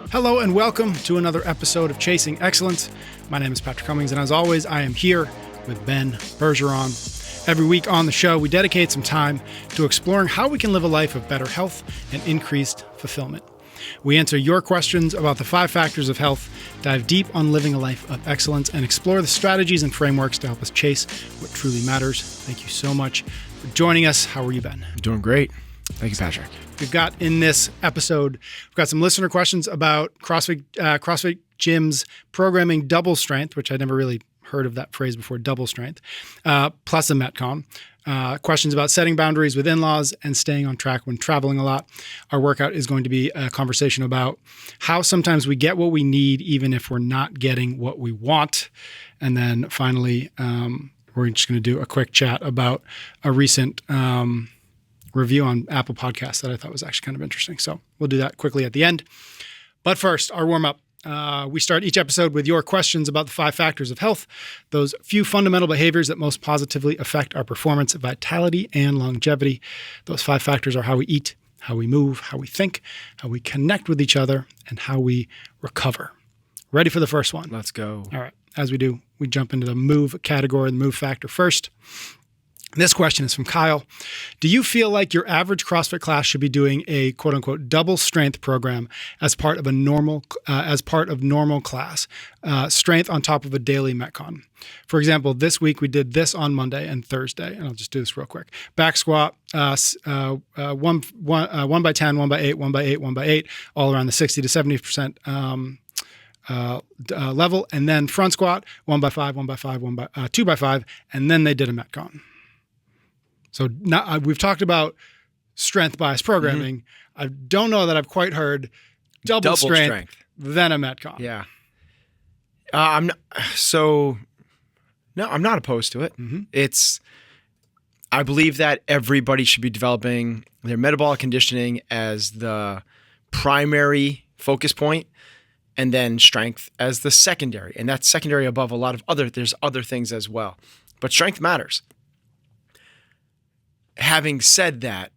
Hello and welcome to another episode of Chasing Excellence. My name is Patrick Cummings, and as always, I am here with Ben Bergeron. Every week on the show, we dedicate some time to exploring how we can live a life of better health and increased fulfillment. We answer your questions about the 5 factors of health, dive deep on living a life of excellence, and explore the strategies and frameworks to help us chase what truly matters. Thank you so much for joining us. How are you, Ben? Doing great. Thank you, Patrick. We've got in this episode, we've got some listener questions about CrossFit Gyms programming double strength, which I never really heard of that phrase before, double strength, plus a metcon. Questions about setting boundaries with in-laws and staying on track when traveling a lot. Our workout is going to be a conversation about how sometimes we get what we need even if we're not getting what we want. And then finally, we're just going to do a quick chat about a recent review on Apple Podcasts that I thought was actually kind of interesting. So we'll do that quickly at the end. But first, our warm-up. We start each episode with your questions about the 5 factors of health, those few fundamental behaviors that most positively affect our performance, vitality, and longevity. Those 5 factors are how we eat, how we move, how we think, how we connect with each other, and how we recover. Ready for the first one? Let's go. All right. As we do, we jump into the move category, the move factor first. This question is from Kyle. Do you feel like your average CrossFit class should be doing a quote unquote double strength program as part of normal class, strength on top of a daily metcon? For example, this week we did this on Monday and Thursday, and I'll just do this real quick. Back squat, 1 by 10, 1 by 8, 1 by 8, 1 by 8, all around the 60 to 70% level, and then front squat, 1 by 5, 1 by 5, 2 by 5, and then they did a metcon. So now we've talked about strength bias programming. Mm-hmm. I don't know that I've quite heard double strength, then a metcon. Yeah. I'm not opposed to it. Mm-hmm. I believe that everybody should be developing their metabolic conditioning as the primary focus point, and then strength as the secondary. And that's secondary above a lot of there's other things as well. But strength matters. Having said that,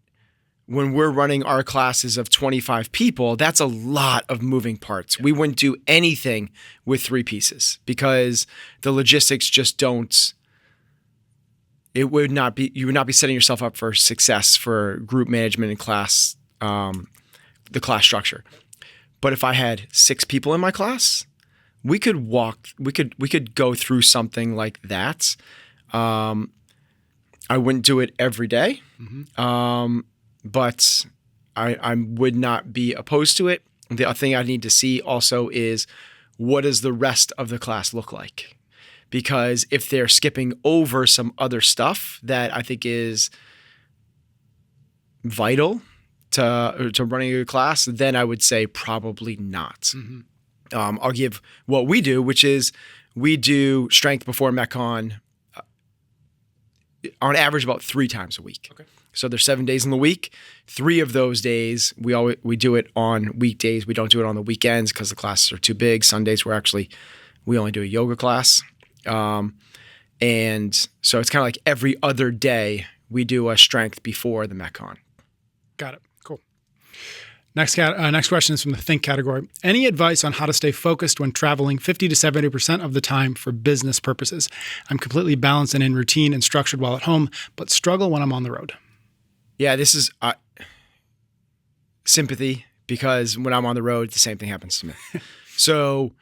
when we're running our classes of 25 people, that's a lot of moving parts. Yeah. We wouldn't do anything with 3 pieces because the logistics just don't. You would not be setting yourself up for success for group management and class, the class structure. But if I had 6 people in my class, we could go through something like that. I wouldn't do it every day, but I would not be opposed to it. The thing I need to see also is what does the rest of the class look like? Because if they're skipping over some other stuff that I think is vital to running a class, then I would say probably not. Mm-hmm. I'll give what we do, which is we do strength before metcon on average about 3 times a week. Okay. So there's 7 days in the week. 3 of those days we do it on weekdays. We don't do it on the weekends because the classes are too big. Sundays we only do a yoga class. And so it's kind of like every other day we do a strength before the metcon. Got it. Cool. Next question is from the think category. Any advice on how to stay focused when traveling 50 to 70% of the time for business purposes? I'm completely balanced and in routine and structured while at home, but struggle when I'm on the road. Yeah, this is sympathy because when I'm on the road, the same thing happens to me. So,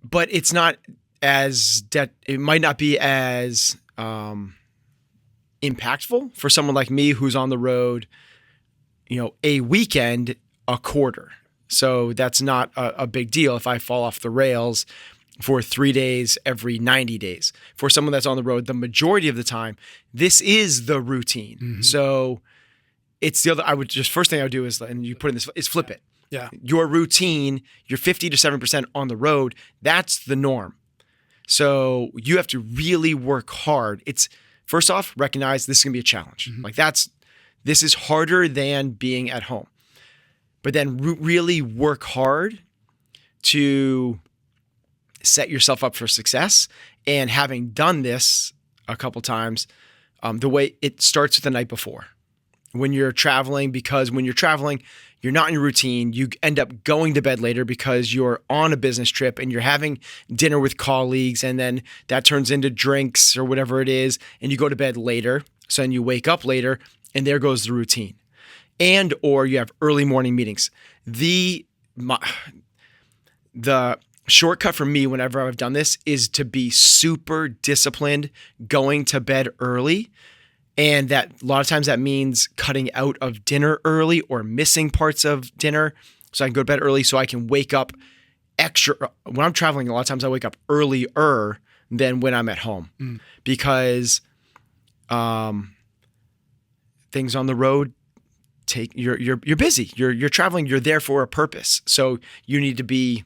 but it's not it might not be as impactful for someone like me who's on the road, a weekend, a quarter. So that's not a big deal if I fall off the rails for 3 days every 90 days. For someone that's on the road, the majority of the time, this is the routine. Mm-hmm. So it's the other, first thing I would do is, and you put in this, is flip it. Yeah. Your routine, you're 50 to 7% on the road. That's the norm. So you have to really work hard. It's first off, recognize this is going to be a challenge. Mm-hmm. This is harder than being at home. But then really work hard to set yourself up for success. And having done this a couple times, the way it starts with the night before. When you're traveling, because when you're traveling, you're not in your routine. You end up going to bed later because you're on a business trip and you're having dinner with colleagues, and then that turns into drinks or whatever it is, and you go to bed later. So then you wake up later, and there goes the routine. And or you have early morning meetings. The shortcut for me whenever I've done this is to be super disciplined, going to bed early. And that a lot of times that means cutting out of dinner early or missing parts of dinner so I can go to bed early so I can wake up extra. When I'm traveling, a lot of times I wake up earlier than when I'm at home because things on the road you're busy. You're traveling. You're there for a purpose. So you need to be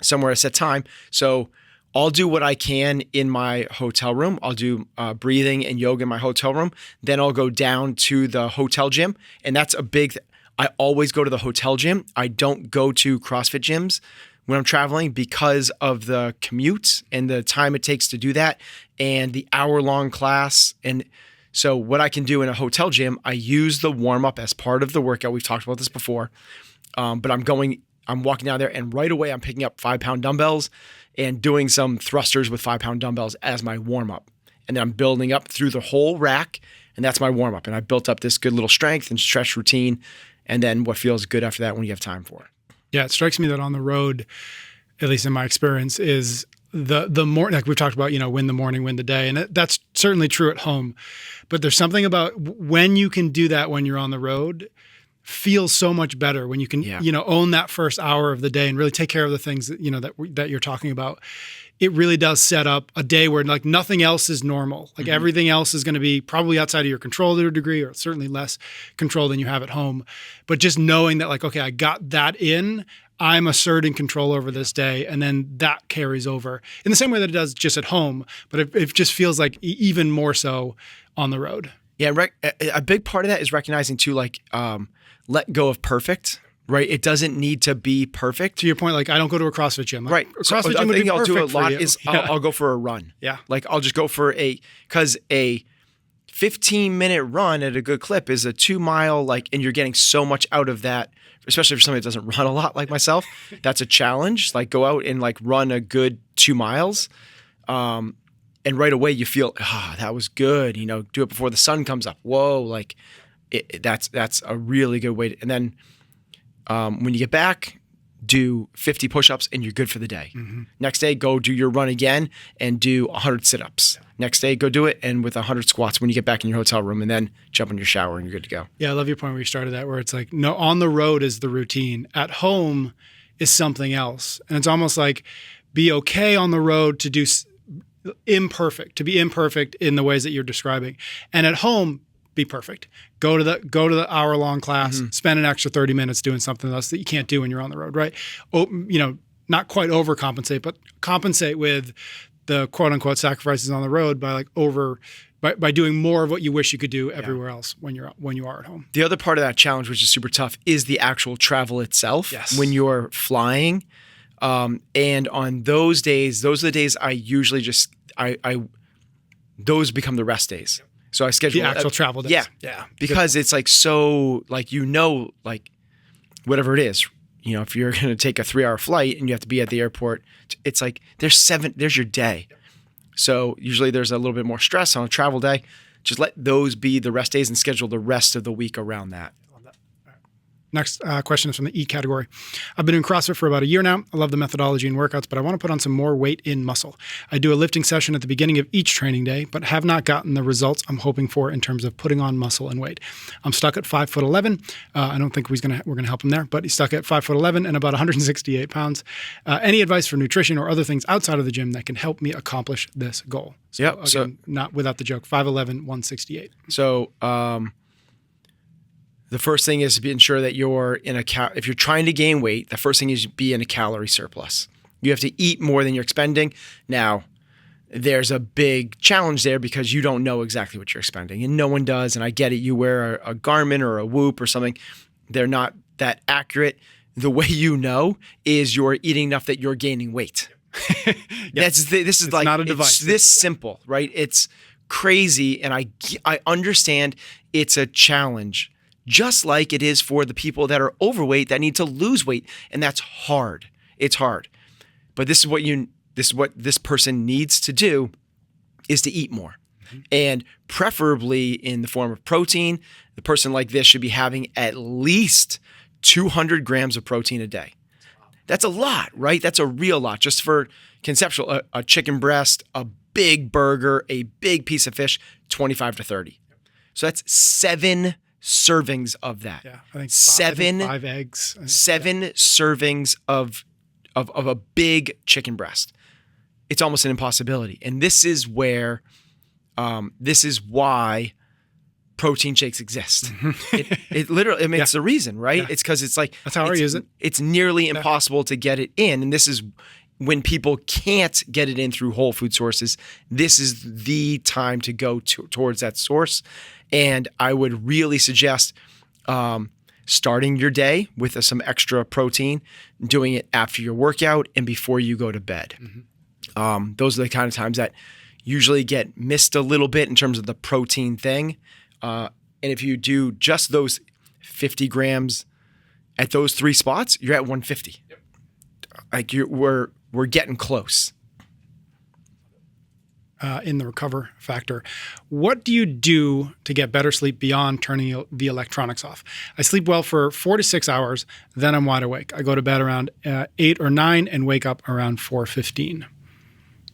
somewhere at a set time. So I'll do what I can in my hotel room. I'll do breathing and yoga in my hotel room. Then I'll go down to the hotel gym. And that's a big, I always go to the hotel gym. I don't go to CrossFit gyms when I'm traveling because of the commute and the time it takes to do that and the hour-long class. And so what I can do in a hotel gym, I use the warm-up as part of the workout. We've talked about this before. But I'm walking down there and right away I'm picking up 5-pound dumbbells and doing some thrusters with 5-pound dumbbells as my warm-up. And then I'm building up through the whole rack, and that's my warm-up. And I built up this good little strength and stretch routine, and then what feels good after that when you have time for it. Yeah, it strikes me that on the road, at least in my experience, is the more, like we've talked about, win the morning, win the day. And that's certainly true at home. But there's something about when you can do that when you're on the road, feels so much better when you can, own that first hour of the day and really take care of the things that, that you're talking about. It really does set up a day where like nothing else is normal. Like everything else is going to be probably outside of your control to a degree, or certainly less control than you have at home. But just knowing that like, okay, I got that in, I'm asserting control over this day. And then that carries over in the same way that it does just at home. But it just feels like even more so on the road. Yeah. A big part of that is recognizing too, like, let go of perfect, right? It doesn't need to be perfect. To your point, like I don't go to a CrossFit gym. Right. A CrossFit gym would be I'll do a perfect lot for you. is I'll go for a run. Yeah. Like I'll just go for because a 15-minute run at a good clip is a 2-mile, and you're getting so much out of that, especially for somebody that doesn't run a lot like myself. That's a challenge. Like go out and run a good 2 miles. And right away you feel, that was good. Do it before the sun comes up. Whoa. That's a really good way and then when you get back, do 50 push-ups and you're good for the day. Next day, go do your run again and do 100 sit-ups. Next day, go do it and with 100 squats when you get back in your hotel room, and then jump in your shower and you're good to go. Yeah, I love your point where you started that, where it's like, no, on the road is the routine. At home is something else. And it's almost like be okay on the road to do to be imperfect in the ways that you're describing. And at home, be perfect. Go to the hour-long class, spend an extra 30 minutes doing something else that you can't do when you're on the road, right? Not quite overcompensate, but compensate with the quote-unquote sacrifices on the road by doing more of what you wish you could do everywhere else when you are at home. The other part of that challenge, which is super tough, is the actual travel itself. Yes. When you're flying. And on those days, those are the days I usually just those become the rest days. So I schedule the actual travel days. Yeah. Because it's so whatever it is, if you're going to take a 3-hour flight and you have to be at the airport, it's like there's your day. So usually there's a little bit more stress on a travel day. Just let those be the rest days and schedule the rest of the week around that. Next question is from the E category. I've been in CrossFit for about a year now. I love the methodology and workouts, but I want to put on some more weight in muscle. I do a lifting session at the beginning of each training day, but have not gotten the results I'm hoping for in terms of putting on muscle and weight. I'm stuck at 5'11". I don't think we're going to help him there, but he's stuck at 5'11" and about 168 pounds. Any advice for nutrition or other things outside of the gym that can help me accomplish this goal? So not without the joke, 5'11", 168. So, the first thing is to ensure that you're if you're trying to gain weight, the first thing is be in a calorie surplus. You have to eat more than you're expending. Now, there's a big challenge there because you don't know exactly what you're expending, and no one does. And I get it. You wear a Garmin or a Whoop or something. They're not that accurate. The way you know is you're eating enough that you're gaining weight. This is not a device. It's this simple, right? It's crazy, and I understand it's a challenge just like it is for the people that are overweight that need to lose weight. And that's hard. It's hard. But this is what this person needs to do, is to eat more. And preferably in the form of protein. The person like this should be having at least 200 grams of protein a day. That's a lot, right? That's a real lot. Just for conceptual, a chicken breast, a big burger, a big piece of fish, 25 to 30. So that's 7 servings of that. Yeah, I think seven, 5 eggs. 7 servings of a big chicken breast. It's almost an impossibility. And this is where, this is why protein shakes exist. It literally, I mean, it's the reason, right? Yeah. It's because it's like, that's how I use it. It's nearly impossible to get it in. And this is when people can't get it in through whole food sources. This is the time to go towards that source. And I would really suggest starting your day with some extra protein, doing it after your workout and before you go to bed. Those are the kind of times that usually get missed a little bit in terms of the protein thing. And if you do just those 50 grams at those 3 spots, you're at 150. Yep. Like we're getting close. In the recover factor, what do you do to get better sleep beyond turning the electronics off? I sleep well for 4 to 6 hours, then I'm wide awake. I go to bed around 8 or 9 and wake up around 4:15.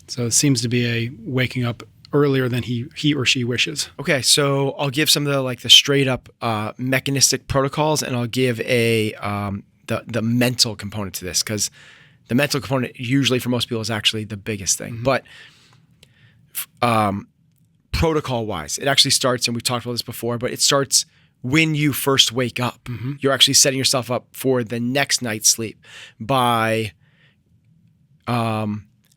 So it seems to be a waking up earlier than he or she wishes. Okay, so I'll give some of the straight up mechanistic protocols, and I'll give the mental component to this, because the mental component usually for most people is actually the biggest thing. But protocol wise, it actually starts, and we've talked about this before, but it starts when you first wake up. You're actually setting yourself up for the next night's sleep by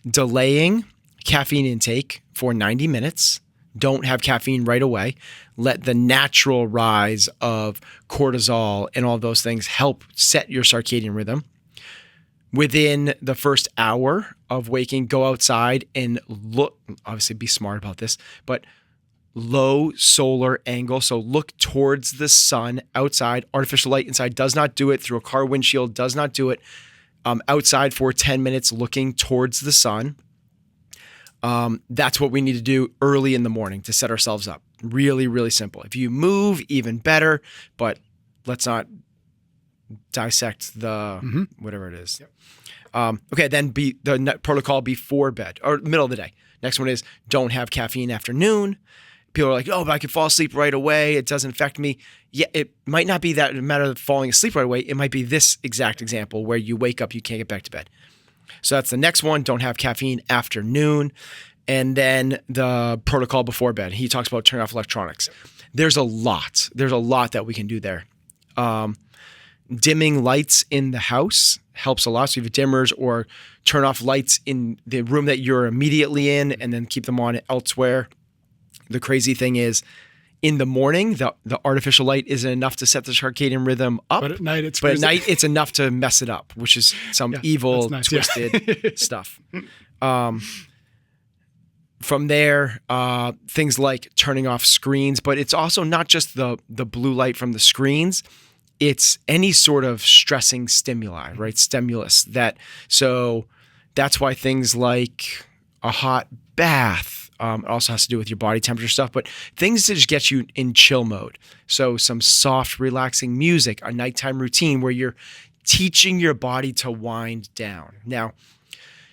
delaying caffeine intake for 90 minutes. Don't have caffeine right away. Let the natural rise of cortisol and all those things help set your circadian rhythm. Within the first hour of waking, go outside and look, obviously be smart about this, but low solar angle. So look towards the sun outside. Artificial light inside does not do it. Through a car windshield does not do it. Outside for 10 minutes looking towards the sun. That's what we need to do early in the morning to set ourselves up. Really, really simple. If you move, even better, but let's not dissect the whatever it is. Yep. Okay, then the protocol before bed or middle of the day. Next one is don't have caffeine after noon. People are like, oh, but I could fall asleep right away. It doesn't affect me. Yeah, it might not be that matter of falling asleep right away. It might be this exact example where you wake up, you can't get back to bed. So that's the next one. Don't have caffeine after noon. And then the protocol before bed. He talks about turning off electronics. There's a lot. There's a lot that we can do there. Dimming lights in the house helps a lot. So you have dimmers, or turn off lights in the room that you're immediately in and then keep them on elsewhere. The crazy thing is, in the morning, the artificial light isn't enough to set the circadian rhythm up. But at night, it's enough to mess it up, which is some evil, twisted stuff. From there, things like turning off screens, but it's also not just the blue light from the screens. It's any sort of stressing stimuli, right? Stimulus. So that's why things like a hot bath, it also has to do with your body temperature stuff, but things that just get you in chill mode. So some soft, relaxing music, a nighttime routine where you're teaching your body to wind down. Now,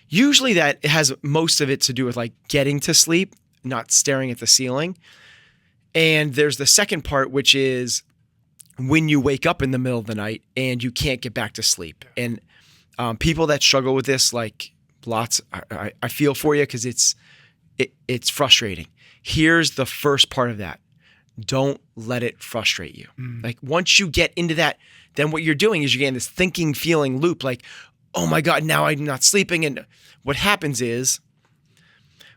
usually that has most of it to do with like getting to sleep, not staring at the ceiling. And there's the second part, which is when you wake up in the middle of the night and you can't get back to sleep. And people that struggle with this, like lots, I feel for you, because it's frustrating. Here's the first part of that. Don't let it frustrate you. Like once you get into that, then what you're doing is you're getting this thinking, feeling loop, like, oh my God, now I'm not sleeping. And what happens is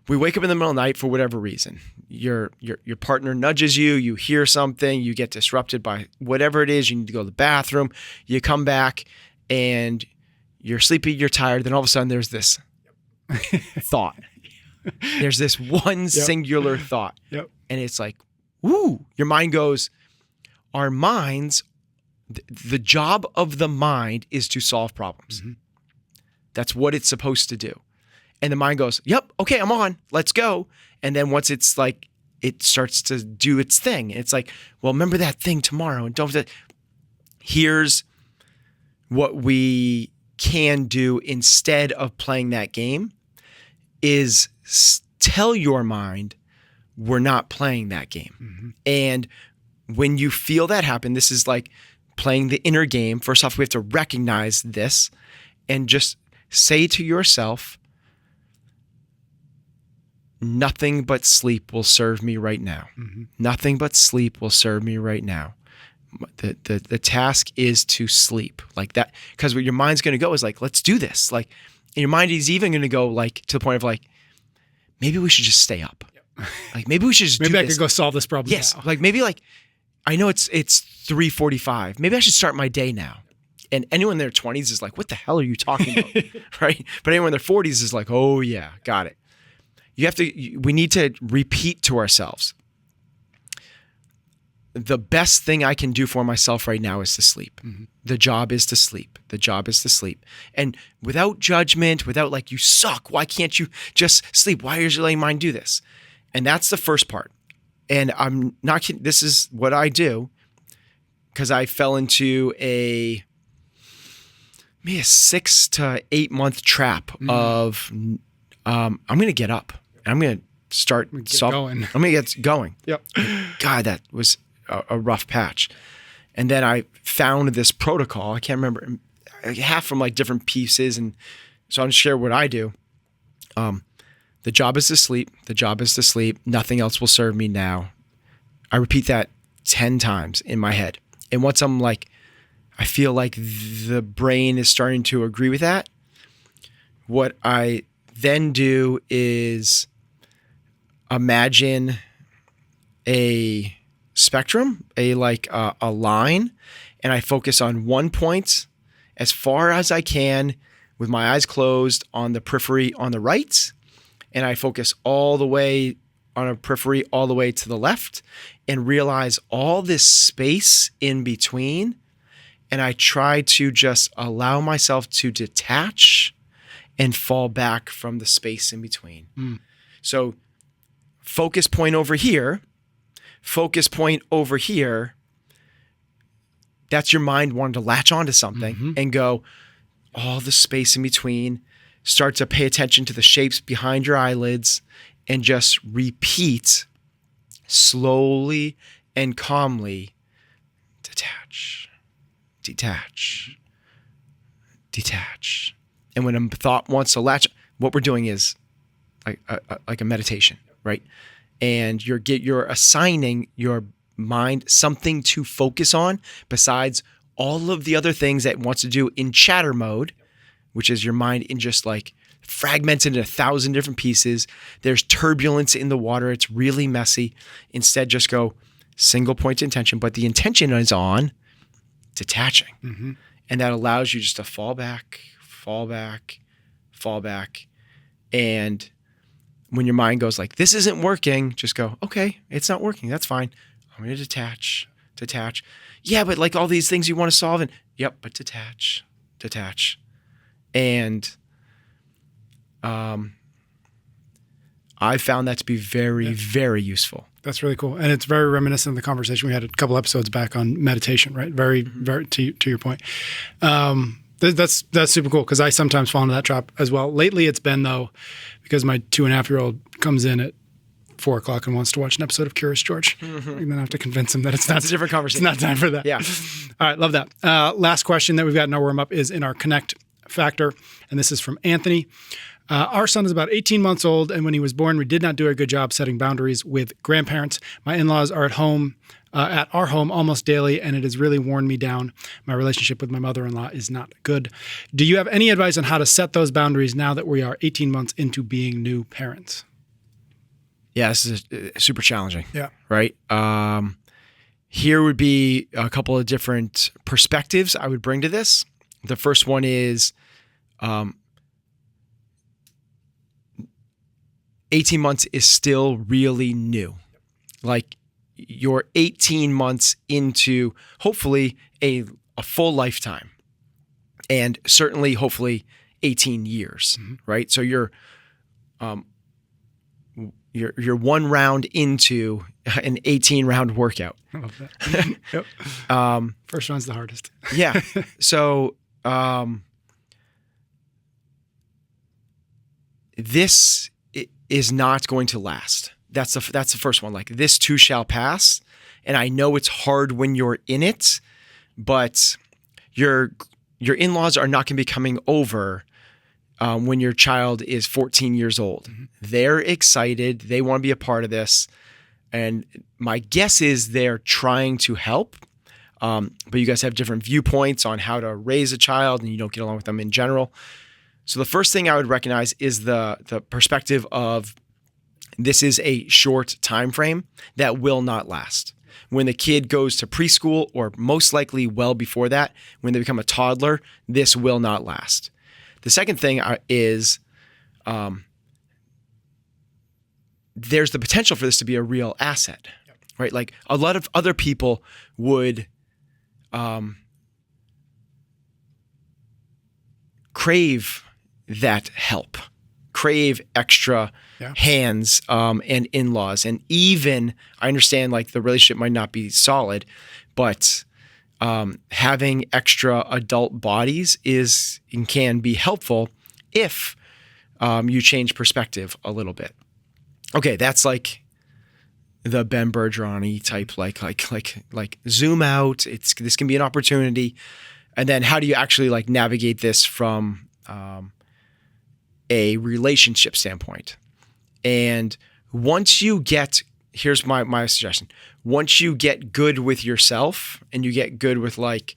we wake up in the middle of the night for whatever reason. Your partner nudges you, you hear something, you get disrupted by whatever it is, you need to go to the bathroom, you come back and you're sleepy, you're tired, then all of a sudden there's this thought. There's this one singular thought. And it's like, woo, your mind goes, our minds, the job of the mind is to solve problems. Mm-hmm. That's what it's supposed to do. And the mind goes, yep, okay, I'm on, let's go. And then once it's like, it starts to do its thing. It's like, well, remember that thing tomorrow. And don't, here's what we can do instead of playing that game is tell your mind, we're not playing that game. Mm-hmm. And when you feel that happen, this is like playing the inner game. First off, we have to recognize this and just say to yourself, nothing but sleep will serve me right now. Mm-hmm. Nothing but sleep will serve me right now. The task is to sleep like that, because what your mind's going to go is like, let's do this. Like, and your mind is even going to go like to the point of like, maybe we should just stay up. Yep. Like maybe we should just maybe do I this. Could go solve this problem. Yes. Now. Like maybe like, I know it's 3:45. Maybe I should start my day now. And anyone in their 20s is like, what the hell are you talking about? Right? But anyone in their 40s is like, oh yeah, got it. We need to repeat to ourselves, the best thing I can do for myself right now is to sleep. Mm-hmm. The job is to sleep. The job is to sleep. And without judgment, without like, you suck. Why can't you just sleep? Why is your mind do this? And that's the first part. And I'm not kidding. This is what I do because I fell into maybe a 6 to 8 month trap of I'm going to get up. I'm going to start going. I'm going to get going. Yep. God, that was a rough patch. And then I found this protocol. I can't remember, half from like different pieces. And so I'll just share what I do. The job is to sleep. The job is to sleep. Nothing else will serve me now. I repeat that 10 times in my head. And once I'm like, I feel like the brain is starting to agree with that, what I then do is imagine a spectrum, a line, and I focus on one point as far as I can with my eyes closed on the periphery on the right, and I focus all the way on a periphery all the way to the left and realize all this space in between, and I try to just allow myself to detach and fall back from the space in between. So focus point over here, that's your mind wanting to latch onto something and go, all the space in between, start to pay attention to the shapes behind your eyelids and just repeat slowly and calmly, detach, detach, detach. And when a thought wants to latch, what we're doing is like a meditation, right? And you're assigning your mind something to focus on besides all of the other things that it wants to do in chatter mode, which is your mind in just like fragmented in 1,000 different pieces. There's turbulence in the water. It's really messy. Instead, just go single point intention, but the intention is on detaching. Mm-hmm. And that allows you just to fall back. And when your mind goes like, this isn't working, just go, okay, it's not working. That's fine. I'm going to detach. Yeah, but like all these things you want to solve, and yep, but detach. And I found that to be very, very useful. That's really cool. And it's very reminiscent of the conversation we had a couple episodes back on meditation, right? Very, very to your point. That's super cool because I sometimes fall into that trap as well. Lately it's been though, because my 2.5-year-old comes in at 4:00 and wants to watch an episode of Curious George. Mm-hmm. And then I have to convince him that it's not a different conversation. It's not time for that. Yeah. All right. Love that. Last question that we've got no warm up is in our connect factor. And this is from Anthony. Our son is about 18 months old. And when he was born, we did not do a good job setting boundaries with grandparents. My in-laws are at our home almost daily, and it has really worn me down. My relationship with my mother-in-law is not good. Do you have any advice on how to set those boundaries now that we are 18 months into being new parents? Yeah, this is super challenging. Yeah. Right? Here would be a couple of different perspectives I would bring to this. The first one is 18 months is still really new. Like, you're 18 months into hopefully a full lifetime, and certainly hopefully 18 years, right? So you're one round into an 18-round workout. I love that. Yep. First round's the hardest. Yeah. So this is not going to last. That's the first one. Like, this too shall pass. And I know it's hard when you're in it, but your in-laws are not going to be coming over when your child is 14 years old. They're excited. They want to be a part of this. And my guess is they're trying to help. But you guys have different viewpoints on how to raise a child, and you don't get along with them in general. So the first thing I would recognize is the perspective of, this is a short time frame that will not last. When the kid goes to preschool, or most likely well before that, when they become a toddler, this will not last. The second thing is there's the potential for this to be a real asset, right? Like, a lot of other people would crave that help, crave extra hands and in-laws. And even, I understand, like, the relationship might not be solid, but having extra adult bodies can be helpful if you change perspective a little bit. Okay, that's like the Ben Bergeron-y type, like zoom out. This can be an opportunity, and then how do you actually like navigate this from a relationship standpoint? And once you get, here's my suggestion. Once you get good with yourself, and you get good with like,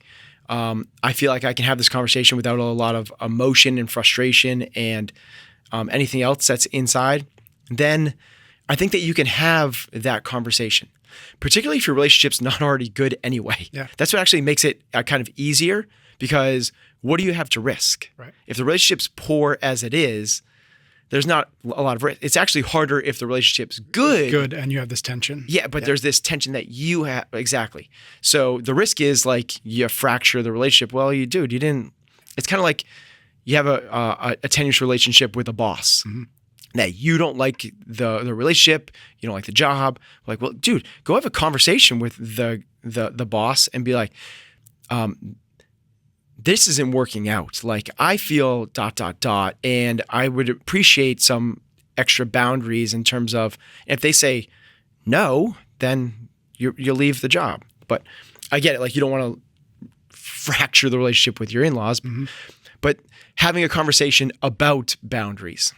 I feel like I can have this conversation without a lot of emotion and frustration and anything else that's inside, then I think that you can have that conversation, particularly if your relationship's not already good anyway. Yeah. That's what actually makes it kind of easier, because what do you have to risk? Right. If the relationship's poor as it is, there's not a lot of risk. It's actually harder if the relationship's good. Good, and you have this tension. Yeah, but there's this tension that you have. Exactly. So the risk is like you fracture the relationship. Well, you didn't. It's kind of like you have a tenuous relationship with a boss. That you don't like the relationship, you don't like the job. Like, well, dude, go have a conversation with the boss and be like, this isn't working out. Like, I feel ... and I would appreciate some extra boundaries in terms of, if they say no, then you'll leave the job. But I get it. Like, you don't want to fracture the relationship with your in-laws, but having a conversation about boundaries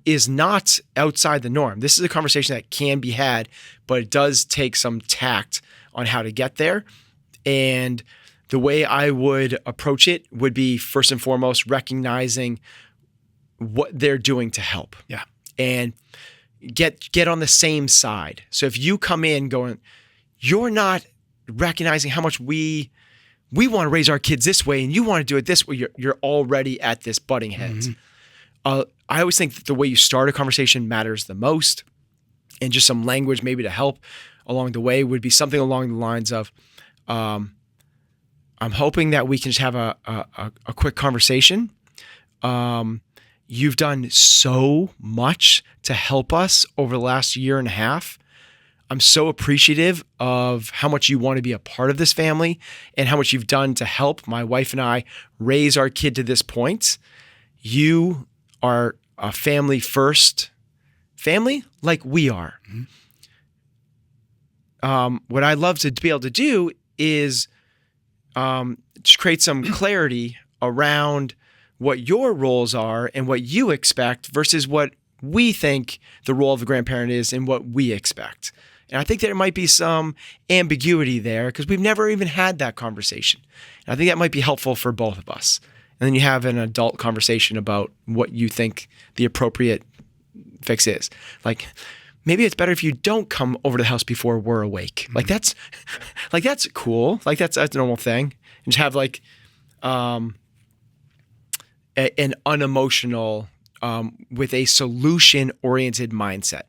is not outside the norm. This is a conversation that can be had, but it does take some tact on how to get there. And the way I would approach it would be, first and foremost, recognizing what they're doing to help. Yeah. And get on the same side. So if you come in going, you're not recognizing how much we want to raise our kids this way, and you want to do it this way, you're already at this butting heads. I always think that the way you start a conversation matters the most, and just some language maybe to help along the way would be something along the lines of, I'm hoping that we can just have a quick conversation. You've done so much to help us over the last year and a half. I'm so appreciative of how much you want to be a part of this family and how much you've done to help my wife and I raise our kid to this point. You are a family first family like we are. What I'd love to be able to do is just create some clarity around what your roles are and what you expect versus what we think the role of the grandparent is and what we expect. And I think there might be some ambiguity there because we've never even had that conversation. And I think that might be helpful for both of us. And then you have an adult conversation about what you think the appropriate fix is. Like, maybe it's better if you don't come over to the house before we're awake. Like that's cool. Like that's a normal thing. And just have like an unemotional with a solution-oriented mindset.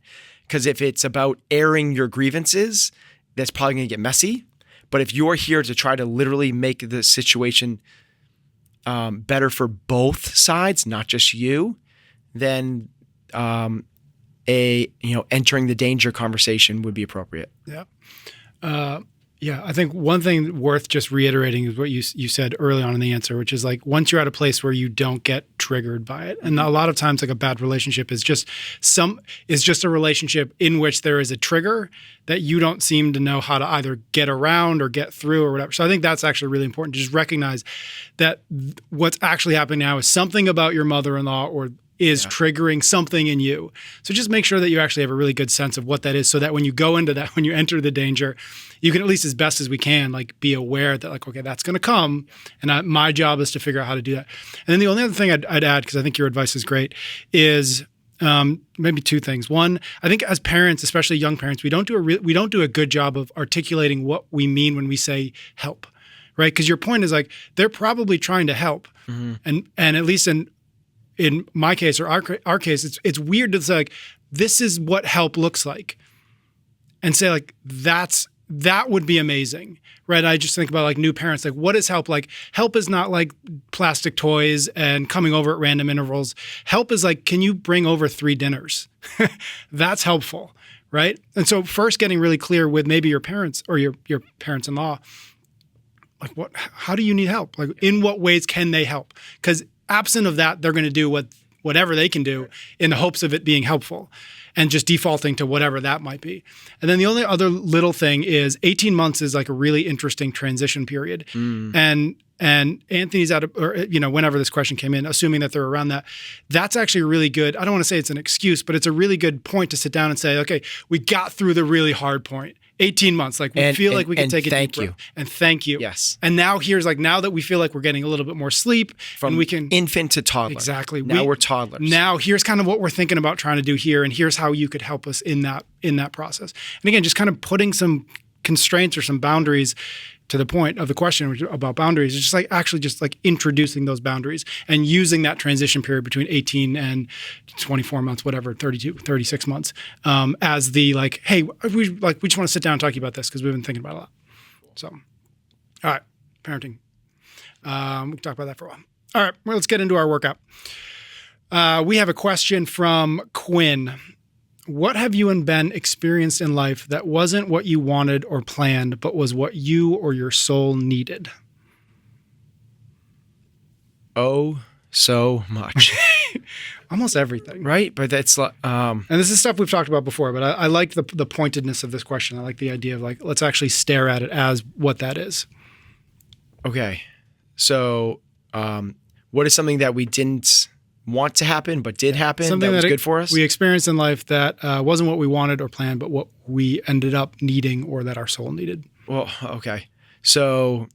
Because if it's about airing your grievances that's probably going to get messy. But if you're here to try to literally make the situation better for both sides, not just you, then entering the danger conversation would be appropriate. Yeah. Yeah, I think one thing worth just reiterating is what you said early on in the answer, which is like once you're at a place where you don't get triggered by it, and a lot of times like a bad relationship is just a relationship in which there is a trigger that you don't seem to know how to either get around or get through or whatever. So I think that's actually really important to just recognize that what's actually happening now is something about your mother-in-law or is triggering something in you. So just make sure that you actually have a really good sense of what that is so that when you go into that, when you enter the danger, you can at least as best as we can, like be aware that like, okay, that's going to come. And my job is to figure out how to do that. And then the only other thing I'd add, because I think your advice is great, is maybe two things. One, I think as parents, especially young parents, we don't do a good job of articulating what we mean when we say help, right? Because your point is like, they're probably trying to help. And at least in my case or our case, it's weird to say like, this is what help looks like, and say like that would be amazing, right? I just think about like new parents, like what is help? Like help is not like plastic toys and coming over at random intervals. Help is like, can you bring over 3 dinners? That's helpful, right? And so first getting really clear with maybe your parents or your parents-in-law, like how do you need help? Like in what ways can they help? Because absent of that, they're going to do whatever they can do in the hopes of it being helpful and just defaulting to whatever that might be. And then the only other little thing is 18 months is like a really interesting transition period. And Anthony's whenever this question came in, assuming that they're around that, that's actually really good. I don't want to say it's an excuse, but it's a really good point to sit down and say, okay, we got through the really hard point. 18 months, like we feel like we can take a deep breath. And thank you. Yes. And now now that we feel like we're getting a little bit more sleep, from and we can infant to toddler. Exactly. Now we're toddlers. Now here's kind of what we're thinking about trying to do here, and here's how you could help us in that process. And again, just kind of putting some constraints or some boundaries to the point of the question about boundaries. It's just like actually just like introducing those boundaries and using that transition period between 18 and 24 months, whatever, 32, 36 months, as the like, hey, we just want to sit down and talk to you about this because we've been thinking about it a lot. So, all right, parenting. We can talk about that for a while. All right, well, let's get into our workout. We have a question from Quinn. What have you and Ben experienced in life that wasn't what you wanted or planned, but was what you or your soul needed? Oh, so much. Almost everything. Right? But that's like... and this is stuff we've talked about before, but I like the pointedness of this question. I like the idea of like, let's actually stare at it as what that is. Okay. So what is something that we didn't want to happen but did happen, something that was good for us? We experienced in life that wasn't what we wanted or planned, but what we ended up needing or that our soul needed. Well, okay. So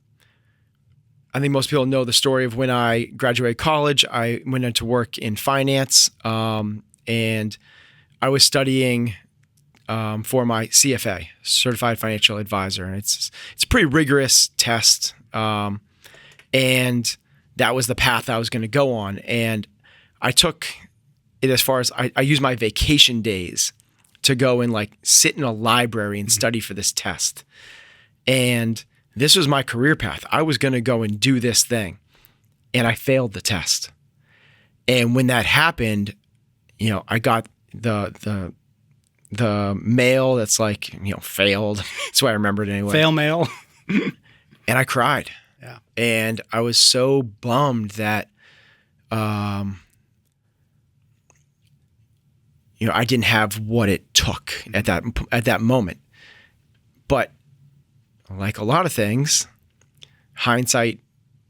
I think most people know the story of when I graduated college. I went into work in finance, and I was studying for my CFA, Certified Financial Advisor. And it's a pretty rigorous test, and that was the path I was going to go on. And I took it as far as I used my vacation days to go and like sit in a library and study for this test. And this was my career path. I was going to go and do this thing, and I failed the test. And when that happened, I got the mail that's like, failed. That's why I remember it anyway. Fail mail. And I cried. Yeah. And I was so bummed that I didn't have what it took at that moment. But like a lot of things, hindsight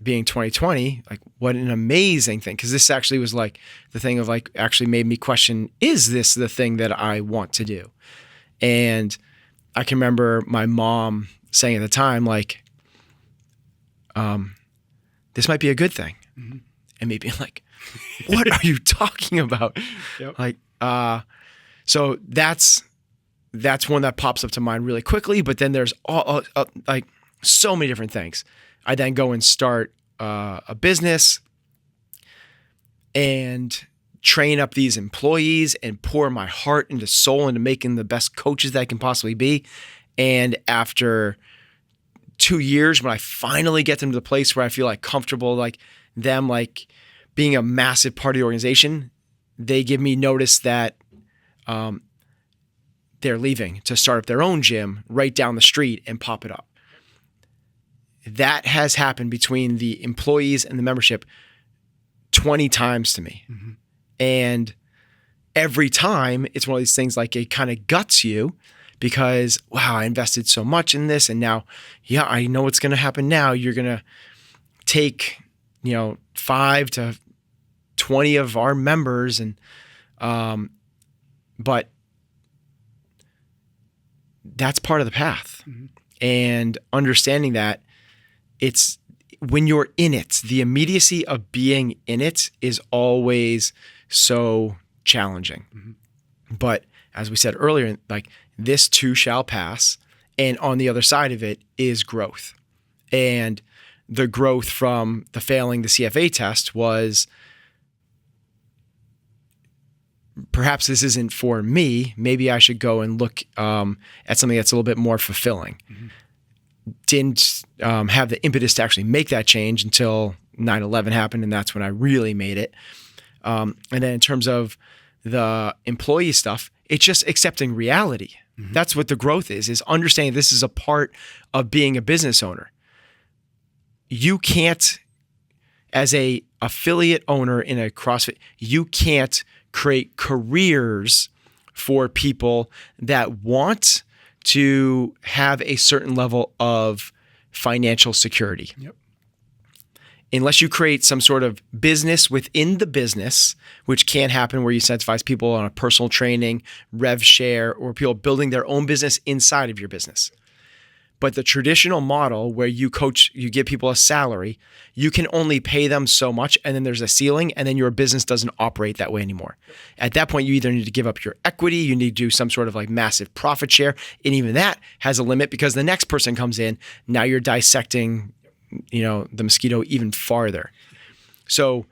being 2020, like what an amazing thing. Because this actually was like the thing of like actually made me question, is this the thing that I want to do? And I can remember my mom saying at the time, like, this might be a good thing. Mm-hmm. And me being like, what are you talking about? Yep. Like, so that's one that pops up to mind really quickly, but then there's all like so many different things. I then go and start a business and train up these employees and pour my heart and soul into making the best coaches that I can possibly be. And after 2 years, when I finally get them to the place where I feel like comfortable, like them, like being a massive part of the organization, they give me notice that they're leaving to start up their own gym right down the street and pop it up. That has happened between the employees and the membership 20 times to me. Mm-hmm. And every time it's one of these things, like it kind of guts you because, wow, I invested so much in this. And now, yeah, I know what's going to happen now. You're going to take, 5 to 20 of our members. And, but that's part of the path. Mm-hmm. And understanding that it's when you're in it, the immediacy of being in it is always so challenging. Mm-hmm. But as we said earlier, like this too shall pass. And on the other side of it is growth. And the growth from the failing the CFA test was, perhaps this isn't for me. Maybe I should go and look at something that's a little bit more fulfilling. Mm-hmm. Didn't have the impetus to actually make that change until 9/11 happened, and that's when I really made it. And then in terms of the employee stuff, it's just accepting reality. Mm-hmm. That's what the growth is understanding this is a part of being a business owner. You can't, as a affiliate owner in a CrossFit, you can't create careers for people that want to have a certain level of financial security. Yep. Unless you create some sort of business within the business, which can happen where you incentivize people on a personal training, rev share, or people building their own business inside of your business. But the traditional model where you coach, you give people a salary, you can only pay them so much, and then there's a ceiling, and then your business doesn't operate that way anymore. At that point, you either need to give up your equity, you need to do some sort of like massive profit share, and even that has a limit because the next person comes in, now you're dissecting, the mosquito even farther. So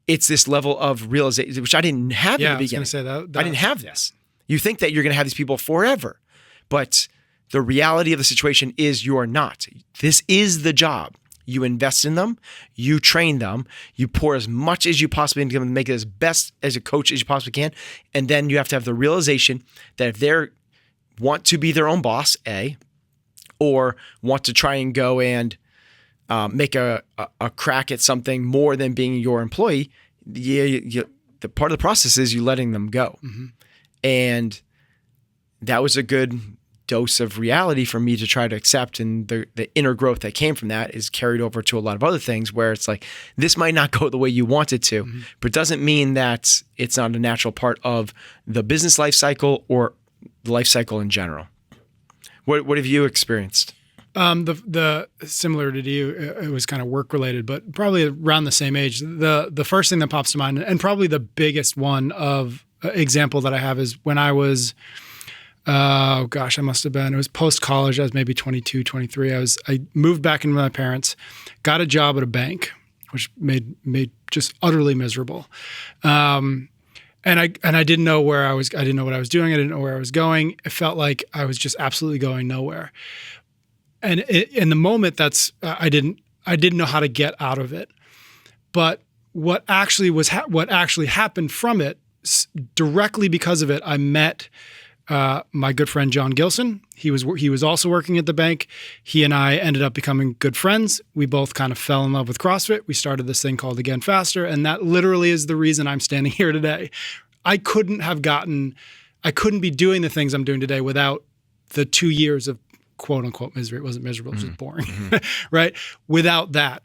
it's this level of realization, which I didn't have in the beginning. I was going to say that. I didn't have this. You think that you're going to have these people forever, but the reality of the situation is you're not. This is the job. You invest in them, you train them, you pour as much as you possibly can into them to make it as best as a coach as you possibly can. And then you have to have the realization that if they want to be their own boss, or want to try and go and make a crack at something more than being your employee, the part of the process is you letting them go. Mm-hmm. And that was a good dose of reality for me to try to accept, and the inner growth that came from that is carried over to a lot of other things where it's like, this might not go the way you want it to, mm-hmm. but it doesn't mean that it's not a natural part of the business life cycle or the life cycle in general. What have you experienced? The similar to you, it was kind of work related, but probably around the same age. The first thing that pops to mind, and probably the biggest one of example that I have, is when I was, I must have been, it was post-college. I was maybe 22, 23. I moved back in with my parents, got a job at a bank, which made just utterly miserable. And I didn't know where I was. I didn't know what I was doing. I didn't know where I was going. It felt like I was just absolutely going nowhere. And in the moment, I didn't know how to get out of it. But what actually happened from it, directly because of it, I met my good friend John Gilson. He was also working at the bank. He and I ended up becoming good friends. We both kind of fell in love with CrossFit. We started this thing called Again Faster, and that literally is the reason I'm standing here today. I couldn't be doing the things I'm doing today without the 2 years of quote unquote misery. It wasn't miserable, it was just boring, mm-hmm. right? Without that,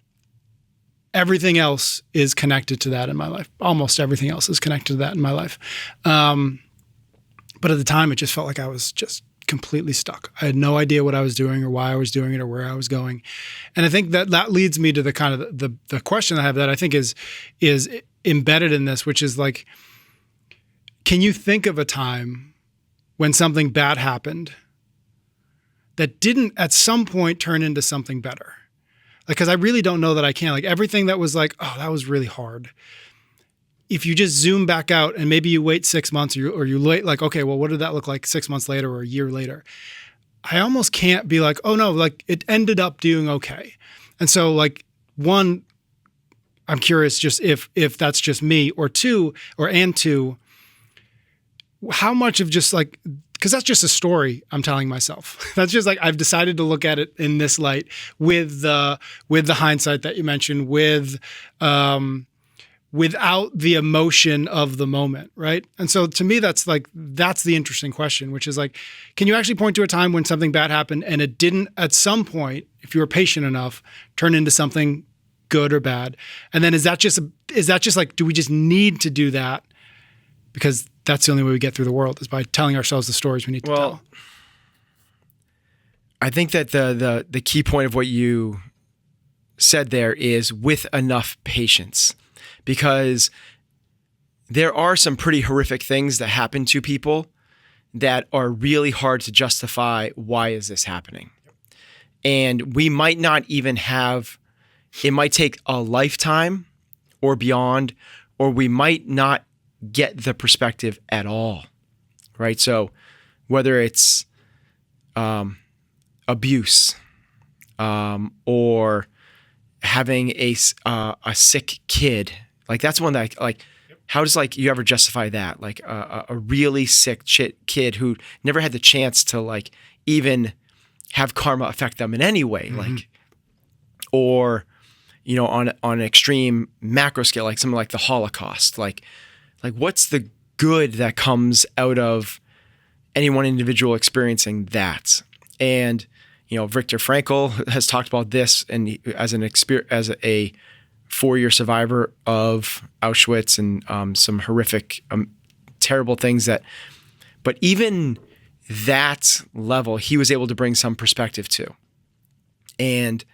everything else is connected to that in my life. Almost everything else is connected to that in my life. But at the time, it just felt like I was just completely stuck. I had no idea what I was doing or why I was doing it or where I was going. And I think that leads me to the kind of the question I have that I think is embedded in this, which is like, can you think of a time when something bad happened that didn't at some point turn into something better? Like, because I really don't know that I can. Like, everything that was like, oh, that was really hard. If you just zoom back out and maybe you wait 6 months or you wait like, okay, well, what did that look like 6 months later or a year later? I almost can't be like, oh no, like it ended up doing okay. And so like one, I'm curious just if that's just me, or two, how much of just like, because that's just a story I'm telling myself. That's just like I've decided to look at it in this light with the hindsight that you mentioned, without the emotion of the moment, right? And so to me, that's the interesting question, which is like, can you actually point to a time when something bad happened and it didn't at some point, if you were patient enough, turn into something good or bad? And then is that just like, do we just need to do that because that's the only way we get through the world, is by telling ourselves the stories we need to tell? I think that the key point of what you said there is with enough patience, because there are some pretty horrific things that happen to people that are really hard to justify. Why is this happening? And we might not even have, it might take a lifetime or beyond, or we might not get the perspective at all, right? So whether it's abuse or having a sick kid, like that's one that like, how does like you ever justify that? Like a really sick kid who never had the chance to like even have karma affect them in any way, like, or you know, on an extreme macro scale, like something like the Holocaust, like what's the good that comes out of any one individual experiencing that? And you know, Viktor Frankl has talked about this, and as a 4-year survivor of Auschwitz and some horrific, terrible things that. But even that level, he was able to bring some perspective to, and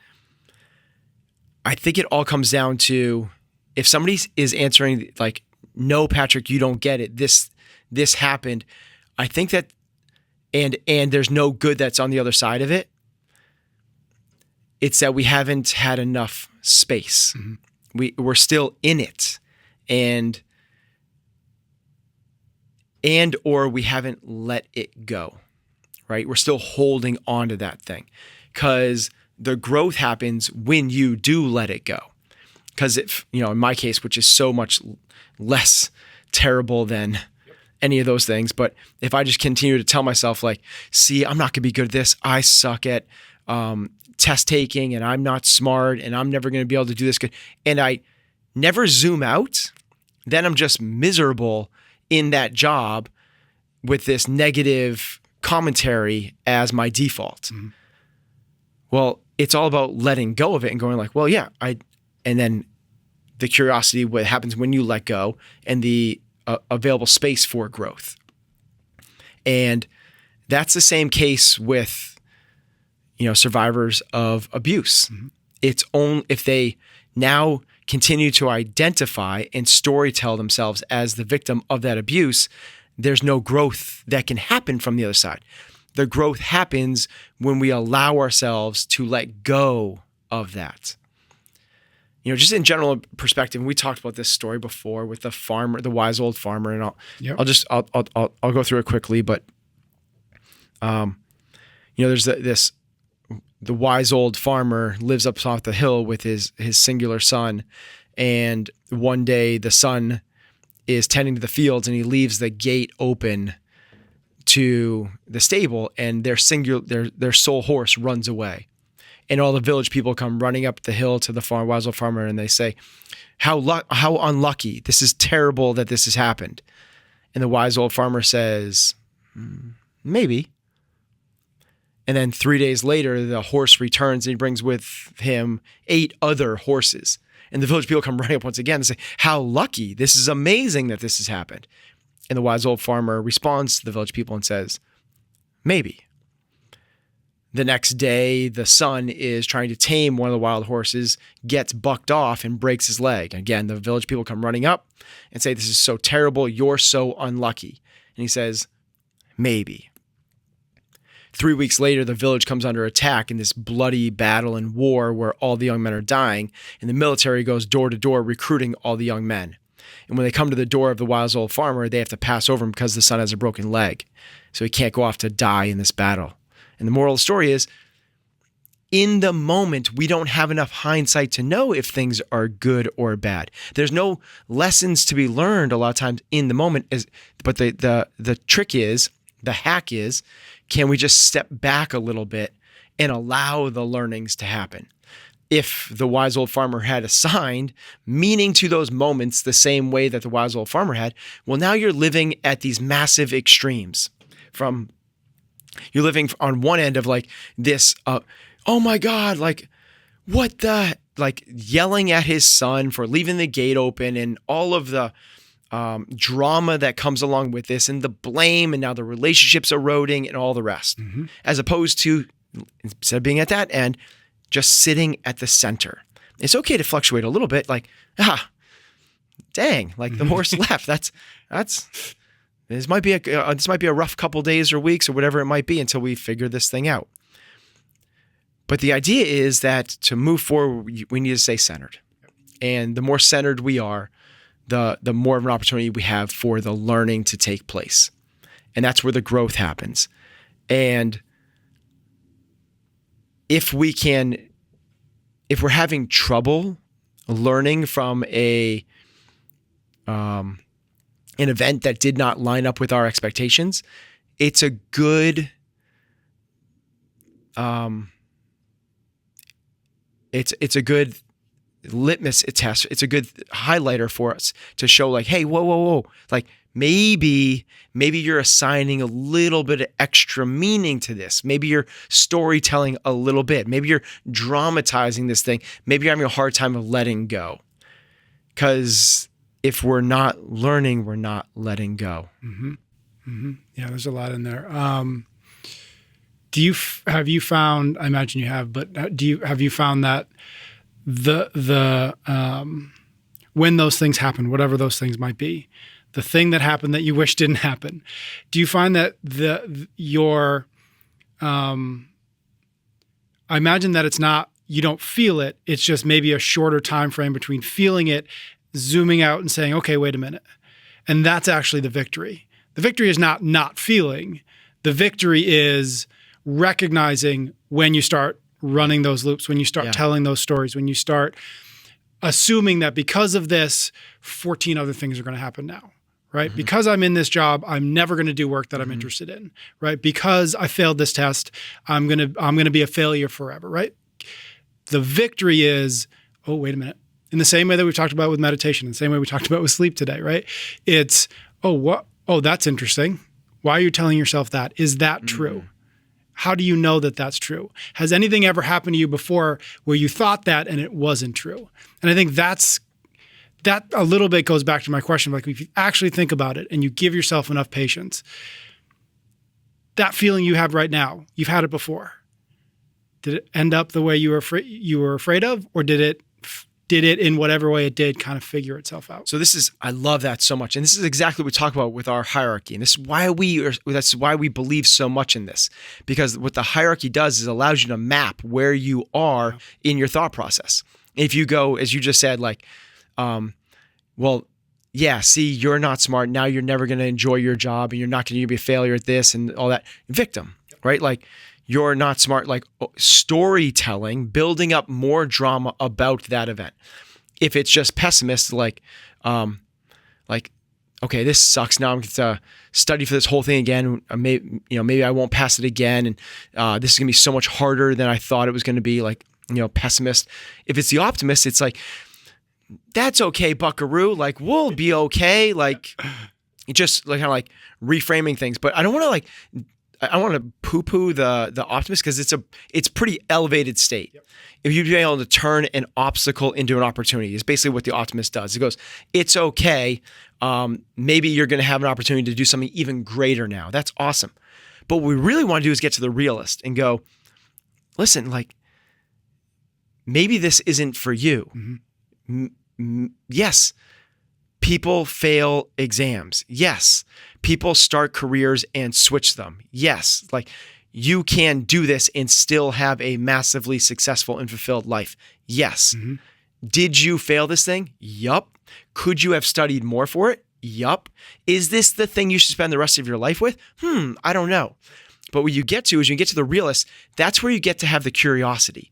I think it all comes down to if somebody is answering like, no, Patrick, you don't get it. This happened. I think that, and there's no good that's on the other side of it. It's that we haven't had enough space. We're still in it, and or we haven't let it go, right? We're still holding on to that thing, because the growth happens when you do let it go. Because if, you know, in my case, which is so much less terrible than any of those things, but if I just continue to tell myself like, see, I'm not gonna be good at this. I suck at test taking, and I'm not smart, and I'm never gonna be able to do this good. And I never zoom out, then I'm just miserable in that job with this negative commentary as my default. Well, it's all about letting go of it and going like, well, yeah, and then the curiosity, what happens when you let go, and the available space for growth. And that's the same case with, you know, survivors of abuse. It's only if they now continue to identify and storytell themselves as the victim of that abuse, there's no growth that can happen from the other side. The growth happens when we allow ourselves to let go of that. You know, just in general perspective, we talked about this story before with the farmer, the wise old farmer, and I'll go through it quickly. But, you know, there's the wise old farmer lives up top the hill with his singular son, and one day the son is tending to the fields, and he leaves the gate open to the stable, and their sole horse runs away. And all the village people come running up the hill to the wise old farmer, and they say, how unlucky. This is terrible that this has happened. And the wise old farmer says, maybe. And then 3 days later, the horse returns, and he brings with him 8 other horses. And the village people come running up once again and say, how lucky. This is amazing that this has happened. And the wise old farmer responds to the village people and says, maybe. The next day, the son is trying to tame one of the wild horses, gets bucked off, and breaks his leg. Again, the village people come running up and say, this is so terrible. You're so unlucky. And he says, maybe. 3 weeks later, the village comes under attack in this bloody battle and war where all the young men are dying, and the military goes door to door recruiting all the young men. And when they come to the door of the wise old farmer, they have to pass over him because the son has a broken leg. So he can't go off to die in this battle. And the moral of the story is, in the moment, we don't have enough hindsight to know if things are good or bad. There's no lessons to be learned a lot of times in the moment. But the trick is, the hack is, can we just step back a little bit and allow the learnings to happen? If the wise old farmer had assigned meaning to those moments the same way that the wise old farmer had, well, now you're living at these massive extremes. You're living on one end of like this, oh my God, like what the, like yelling at his son for leaving the gate open and all of the drama that comes along with this and the blame and now the relationship's eroding and all the rest, as opposed to, instead of being at that end, just sitting at the center. It's okay to fluctuate a little bit, like, dang, like the horse left. This might be a rough couple days or weeks or whatever it might be until we figure this thing out. But the idea is that to move forward, we need to stay centered. And the more centered we are, the more of an opportunity we have for the learning to take place. And that's where the growth happens. And if we're having trouble learning from an event that did not line up with our expectations, it's a good it's a good litmus test. It's a good highlighter for us to show like, hey, whoa. Like maybe you're assigning a little bit of extra meaning to this. Maybe you're storytelling a little bit. Maybe you're dramatizing this thing. Maybe you're having a hard time of letting go. Because if we're not learning, we're not letting go. Yeah, there's a lot in there. Have you found, I imagine you have, but have you found that the when those things happen, whatever those things might be, the thing that happened that you wish didn't happen, do you find that I imagine that it's not, you don't feel it, it's just maybe a shorter time frame between feeling it, zooming out and saying, okay, wait a minute. And that's actually the victory. The victory is not feeling. The victory is recognizing when you start running those loops, when you start telling those stories, when you start assuming that because of this, 14 other things are going to happen now, right? Because I'm in this job, I'm never going to do work that I'm interested in, right? Because I failed this test, I'm going to be a failure forever, right? The victory is, oh, wait a minute. In the same way that we've talked about with meditation, in the same way we talked about with sleep today, right? It's, oh, that's interesting. Why are you telling yourself that? Is that true? How do you know that that's true? Has anything ever happened to you before where you thought that and it wasn't true? And I think that a little bit goes back to my question. Like if you actually think about it and you give yourself enough patience, that feeling you have right now, you've had it before. Did it end up the way you were afraid of, or did it in whatever way it did kind of figure itself out? So I love that so much. And this is exactly what we talk about with our hierarchy. And that's why we believe so much in this, because what the hierarchy does is allows you to map where you are in your thought process. If you go, as you just said, like, well, yeah, see, you're not smart. Now you're never going to enjoy your job and you're not going to be a failure at this and all that. Victim, right? Like, you're not smart, like storytelling, building up more drama about that event. If it's just pessimist, like, okay, this sucks. Now I'm going to study for this whole thing again. Maybe I won't pass it again. And this is going to be so much harder than I thought it was going to be, like, pessimist. If it's the optimist, it's like, that's okay, buckaroo. Like, we'll be okay. Like, just like kind of like reframing things. But I don't want to poo-poo the optimist, because it's pretty elevated state. Yep. If you'd be able to turn an obstacle into an opportunity is basically what the optimist does. It goes, it's okay. Maybe you're going to have an opportunity to do something even greater now. That's awesome. But what we really want to do is get to the realist and go, listen, like, maybe this isn't for you. Yes. People fail exams. Yes. People start careers and switch them. Yes. Like, you can do this and still have a massively successful and fulfilled life. Yes. Did you fail this thing? Yup. Could you have studied more for it? Yup. Is this the thing you should spend the rest of your life with? I don't know. But what you get to is you get to the realist, that's where you get to have the curiosity.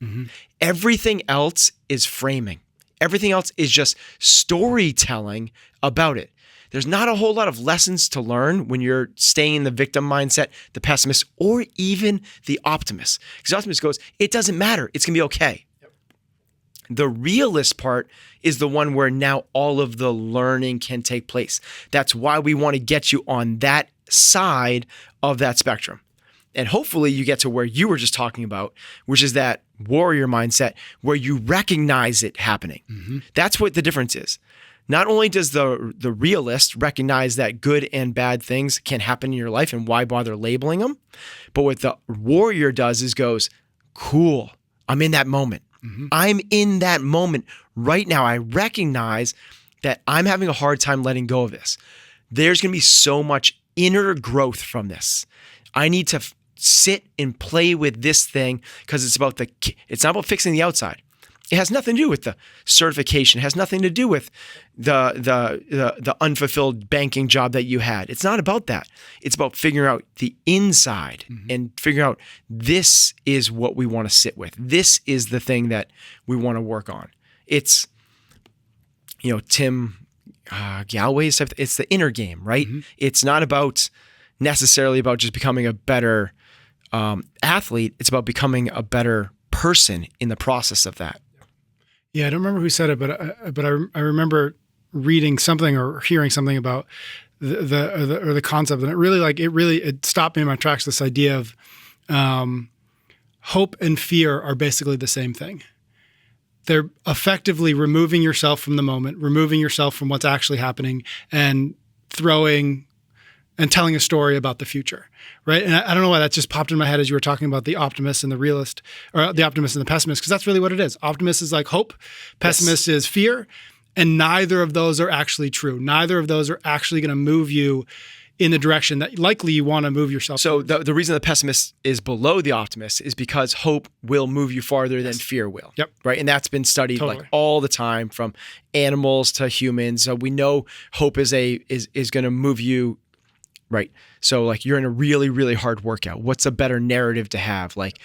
Everything else is framing. Everything else is just storytelling about it. There's not a whole lot of lessons to learn when you're staying in the victim mindset, the pessimist, or even the optimist. Because the optimist goes, it doesn't matter. It's going to be okay. The realist part is the one where now all of the learning can take place. That's why we want to get you on that side of that spectrum. And hopefully you get to where you were just talking about, which is that warrior mindset where you recognize it happening. That's what the difference is. Not only does the realist recognize that good and bad things can happen in your life and why bother labeling them, but what the warrior does is goes, cool, I'm in that moment. I'm in that moment right now. I recognize that I'm having a hard time letting go of this. There's going to be so much inner growth from this. I need to sit and play with this thing because it's not about fixing the outside. It has nothing to do with the certification. It has nothing to do with the unfulfilled banking job that you had. It's not about that. It's about figuring out the inside and figuring out this is what we want to sit with. This is the thing that we want to work on. It's, Tim Galway's, it's the inner game, right? It's not necessarily about just becoming a better athlete. It's about becoming a better person in the process of that. Yeah, I don't remember who said it, but I remember reading something or hearing something about the concept, and it stopped me in my tracks. This idea of hope and fear are basically the same thing. They're effectively removing yourself from the moment, removing yourself from what's actually happening, and throwing and telling a story about the future, right? And I don't know why that just popped in my head as you were talking about the optimist and the realist, or the optimist and the pessimist, because that's really what it is. Optimist is like hope, pessimist is fear, and neither of those are actually true. Neither of those are actually going to move you in the direction that likely you want to move yourself. So the reason the pessimist is below the optimist is because hope will move you farther than fear will. Yep. Right. And that's been studied like all the time from animals to humans. So we know hope is going to move you. Right. So like you're in a really, really hard workout. What's a better narrative to have? Like,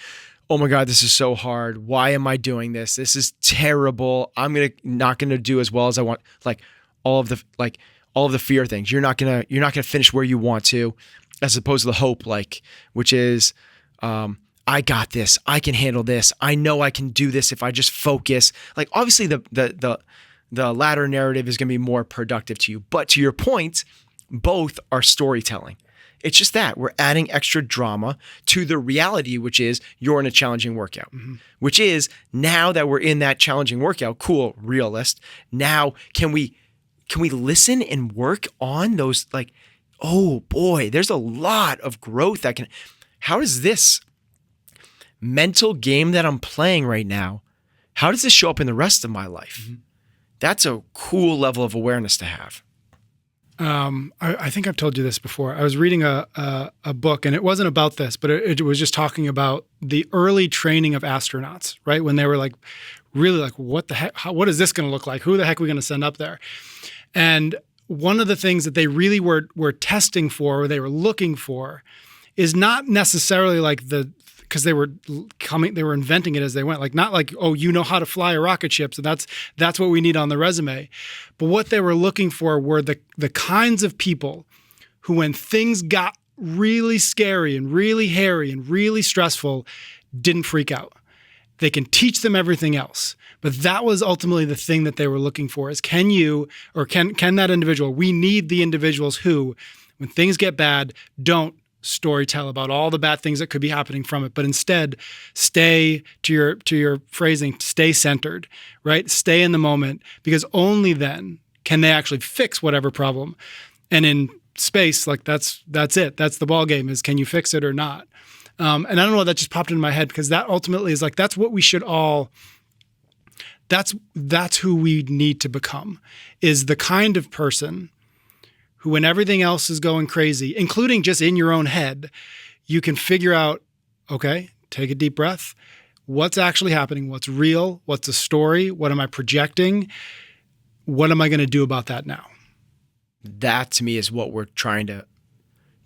oh my God, this is so hard. Why am I doing this? This is terrible. I'm not gonna do as well as I want. Like all of the fear things. You're not gonna finish where you want to, as opposed to the hope, which is I got this. I can handle this. I know I can do this if I just focus. Like obviously the latter narrative is gonna be more productive to you. But to your point, both are storytelling. It's just that we're adding extra drama to the reality, which is you're in a challenging workout, which is now that we're in that challenging workout, cool, realist. Now, can we listen and work on those? Like, oh boy, there's a lot of growth how does this mental game that I'm playing right now, how does this show up in the rest of my life? That's a cool level of awareness to have. I think I've told you this before. I was reading a book, and it wasn't about this, but it was just talking about the early training of astronauts, right? When they were like, really like, what the heck? What is this going to look like? Who the heck are we going to send up there? And one of the things that they really were testing for, or they were looking for, is not necessarily like because they were inventing it as they went. Like not like, oh, you know how to fly a rocket ship, so that's what we need on the resume. But what they were looking for were the kinds of people who, when things got really scary and really hairy and really stressful, didn't freak out. They can teach them everything else. But that was ultimately the thing that they were looking for is can that individual, we need the individuals who, when things get bad, don't storytell about all the bad things that could be happening from it, but instead stay to your phrasing, stay centered, right? Stay in the moment, because only then can they actually fix whatever problem. And in space, like that's it. That's the ball game, is can you fix it or not? And I don't know, that just popped into my head because that ultimately is like, that's what we should all, that's who we need to become, is the kind of person who, when everything else is going crazy, including just in your own head, you can figure out, okay, take a deep breath. What's actually happening? What's real? What's the story? What am I projecting? What am I going to do about that now? That to me is what we're trying to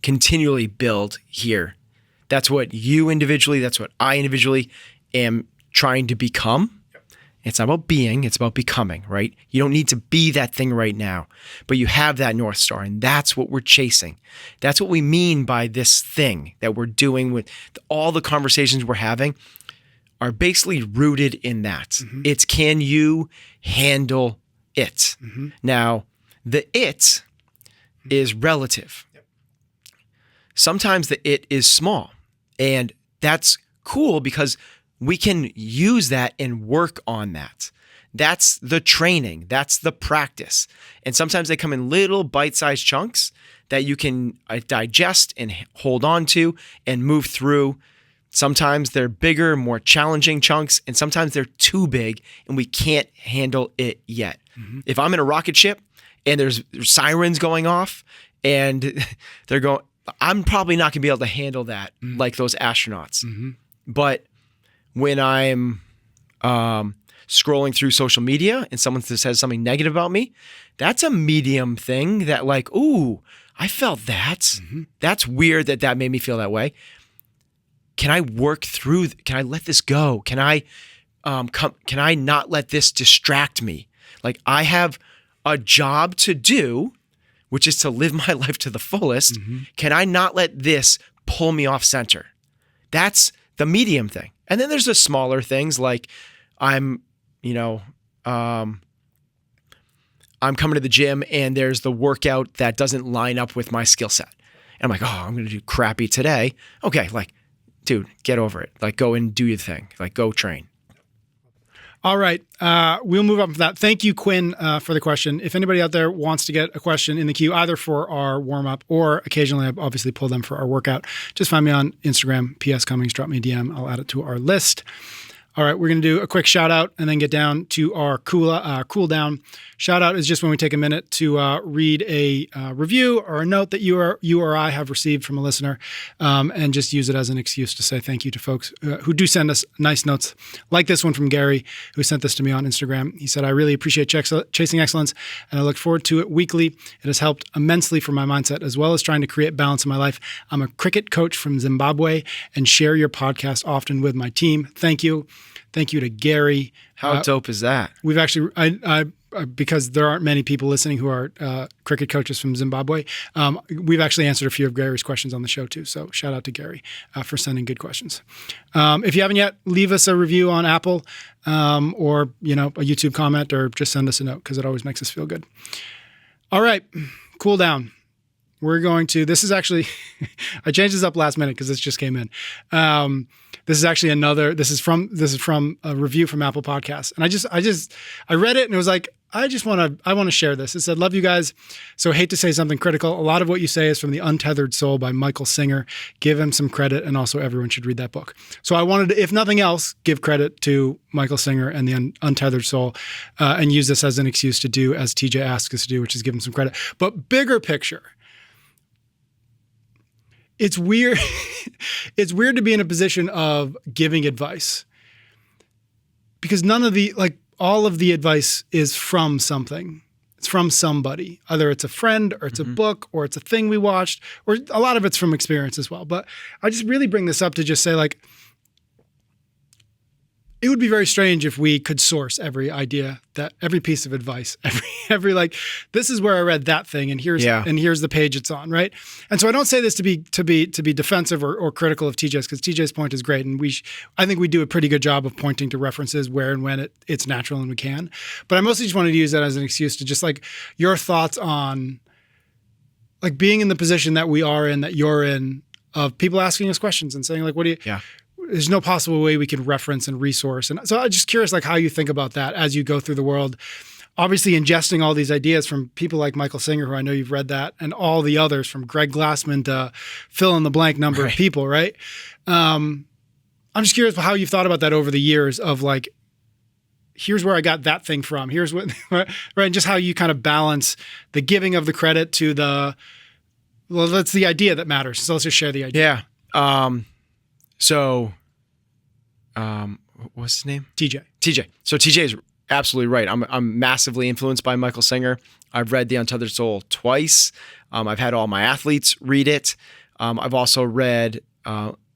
continually build here. That's what you individually, that's what I individually am trying to become. It's not about being, it's about becoming, right? You don't need to be that thing right now, but you have that North Star, and that's what we're chasing. That's what we mean by this thing that we're doing with all the conversations we're having are basically rooted in that. Mm-hmm. It's, can you handle it? Mm-hmm. Now, the it is relative. Yep. Sometimes the it is small, and that's cool because we can use that and work on that. That's the training. That's the practice. And sometimes they come in little bite-sized chunks that you can digest and hold on to and move through. Sometimes they're bigger, more challenging chunks, and sometimes they're too big and we can't handle it yet. Mm-hmm. If I'm in a rocket ship and there's sirens going off and they're going, I'm probably not gonna be able to handle that like those astronauts. Mm-hmm. But when I'm scrolling through social media and someone says something negative about me, that's a medium thing that like, ooh, I felt that. Mm-hmm. That's weird that made me feel that way. Can I work through? Can I let this go? Can I not let this distract me? Like, I have a job to do, which is to live my life to the fullest. Mm-hmm. Can I not let this pull me off center? That's the medium thing. And then there's the smaller things like I'm coming to the gym and there's the workout that doesn't line up with my skill set. And I'm like, oh, I'm going to do crappy today. Okay, like, dude, get over it. Like, go and do your thing. Like, go train. All right. We'll move on from that. Thank you, Quinn, for the question. If anybody out there wants to get a question in the queue, either for our warm-up or occasionally I obviously pull them for our workout, just find me on Instagram, PS Cummings, drop me a DM. I'll add it to our list. All right, we're going to do a quick shout out and then get down to our cool down. Shout out is just when we take a minute to read a review or a note that you or I have received from a listener, and just use it as an excuse to say thank you to folks who do send us nice notes, like this one from Gary, who sent this to me on Instagram. He said, "I really appreciate Chasing Excellence, and I look forward to it weekly. It has helped immensely for my mindset, as well as trying to create balance in my life. I'm a cricket coach from Zimbabwe and share your podcast often with my team. Thank you." Thank you to Gary. How dope is that? We've actually, because there aren't many people listening who are cricket coaches from Zimbabwe, we've actually answered a few of Gary's questions on the show too. So shout out to Gary for sending good questions. If you haven't yet, leave us a review on Apple or a YouTube comment, or just send us a note because it always makes us feel good. All right, cool down. We're going to, this is actually, I changed this up last minute because this just came in. This is actually this is from a review from Apple Podcasts. And I read it and it was like, I want to share this. It said, "Love you guys. So hate to say something critical. A lot of what you say is from The Untethered Soul by Michael Singer. Give him some credit, and also everyone should read that book." So I wanted to, if nothing else, give credit to Michael Singer and The Untethered Soul, and use this as an excuse to do as TJ asked us to do, which is give him some credit. But bigger picture, it's weird. It's weird to be in a position of giving advice because all of the advice is from something. It's from somebody. Either it's a friend or it's a book or it's a thing we watched, or a lot of it's from experience as well. But I just really bring this up to just say, like, it would be very strange if we could source every idea, that every piece of advice, every like, this is where I read that thing, and here's the page it's on, right? And so I don't say this to be defensive or critical of TJ's, because TJ's point is great, and I think we do a pretty good job of pointing to references where and when it's natural and we can. But I mostly just wanted to use that as an excuse to just like your thoughts on like being in the position that we are in, that you're in, of people asking us questions and saying like, what do you? Yeah. There's no possible way we can reference and resource. And so I'm just curious, like, how you think about that as you go through the world, obviously ingesting all these ideas from people like Michael Singer, who I know you've read that, and all the others from Greg Glassman to fill in the blank number of people, right? I'm just curious how you've thought about that over the years of like, here's where I got that thing from. Here's what, right? And just how you kind of balance the giving of the credit to that's the idea that matters. So let's just share the idea. Yeah. So, what's his name? TJ. So TJ is absolutely right. I'm massively influenced by Michael Singer. I've read The Untethered Soul twice. I've had all my athletes read it. I've also read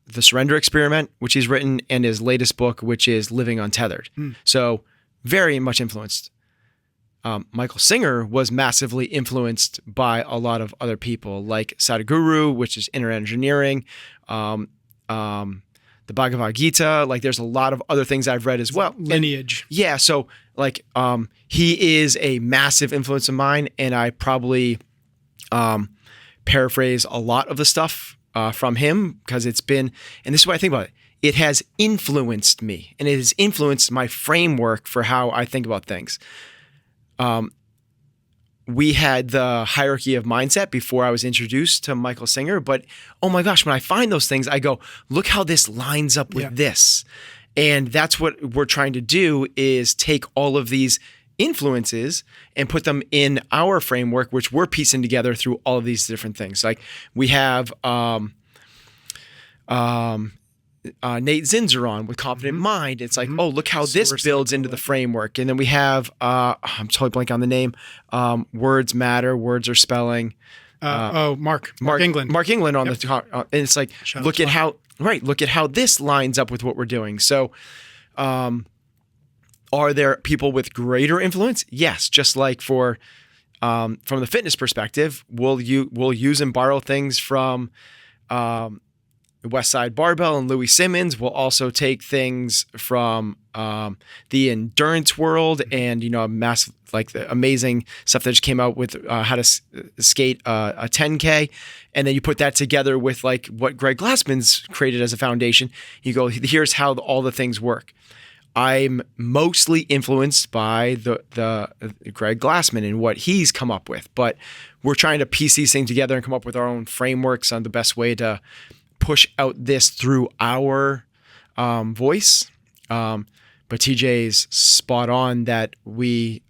The Surrender Experiment, which he's written, and his latest book, which is Living Untethered. So very much influenced. Michael Singer was massively influenced by a lot of other people, like Sadhguru, which is inner engineering, the Bhagavad Gita. Like, there's a lot of other things I've read as well. Lineage. Yeah. So like, he is a massive influence of mine, and I probably paraphrase a lot of the stuff from him, because it's been, and this is what I think about it. It has influenced me, and it has influenced my framework for how I think about things. We had the hierarchy of mindset before I was introduced to Michael Singer, but oh my gosh, when I find those things, I go, look how this lines up with this. And that's what we're trying to do, is take all of these influences and put them in our framework, which we're piecing together through all of these different things. Like, we have Nate Zinzer on with Confident Mind. It's like, oh, look how this builds into the framework. And then we have, I'm totally blank on the name, Words Matter, Words Are Spelling. Mark England. Mark England on the top. And it's like, look at how this lines up with what we're doing. So are there people with greater influence? Yes. Just like from the fitness perspective, we'll use and borrow things from West Side Barbell and Louis Simmons. Will also take things from the endurance world, and a massive, like, the amazing stuff that just came out with how to skate a 10K, and then you put that together with like what Greg Glassman's created as a foundation. You go, here's how all the things work. I'm mostly influenced by the Greg Glassman and what he's come up with, but we're trying to piece these things together and come up with our own frameworks on the best way to push out this through our voice. But TJ's spot on that I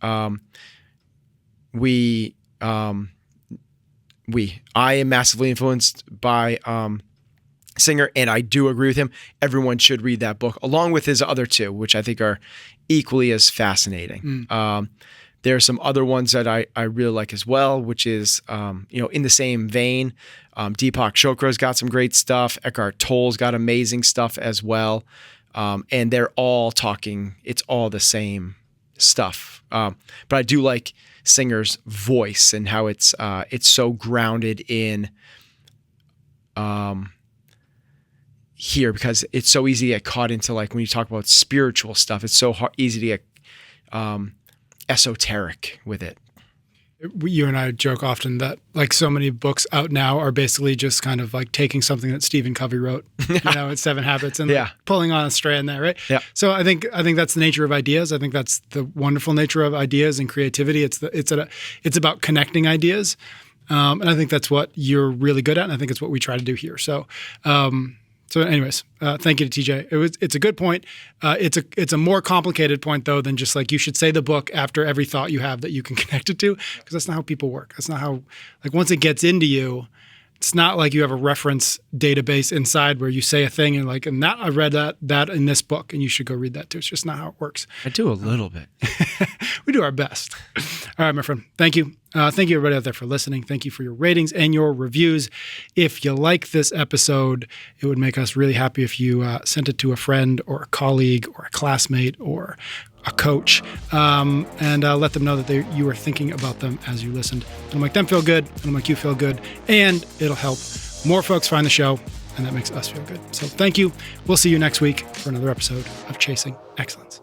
am massively influenced by Singer, and I do agree with him. Everyone should read that book, along with his other two, which I think are equally as fascinating. There are some other ones that I really like as well, which is, in the same vein. Deepak Chopra's got some great stuff. Eckhart Tolle's got amazing stuff as well. And they're all talking, it's all the same stuff. But I do like Singer's voice and how it's so grounded in here, because it's so easy to get caught into, like, when you talk about spiritual stuff, it's so easy to get esoteric with it. You and I joke often that, like, so many books out now are basically just kind of like taking something that Stephen Covey wrote, it's 7 Habits, and like pulling on a strand there, right? Yeah. So I think that's the nature of ideas. I think that's the wonderful nature of ideas and creativity. It's about connecting ideas, and I think that's what you're really good at, and I think it's what we try to do here. So. So anyways, thank you to TJ. It's a good point. It's a more complicated point, though, than just like you should say the book after every thought you have that you can connect it to, because that's not how people work. That's not how, like, once it gets into you, it's not like you have a reference database inside where you say a thing and like, and that I read that in this book, and you should go read that too. It's just not how it works. I do a little bit. We do our best. All right, my friend. Thank you. Thank you, everybody out there, for listening. Thank you for your ratings and your reviews. If you like this episode, it would make us really happy if you sent it to a friend or a colleague or a classmate or a coach, and let them know that you are thinking about them as you listened. It'll make them feel good. It'll make you feel good. And it'll help more folks find the show, and that makes us feel good. So thank you. We'll see you next week for another episode of Chasing Excellence.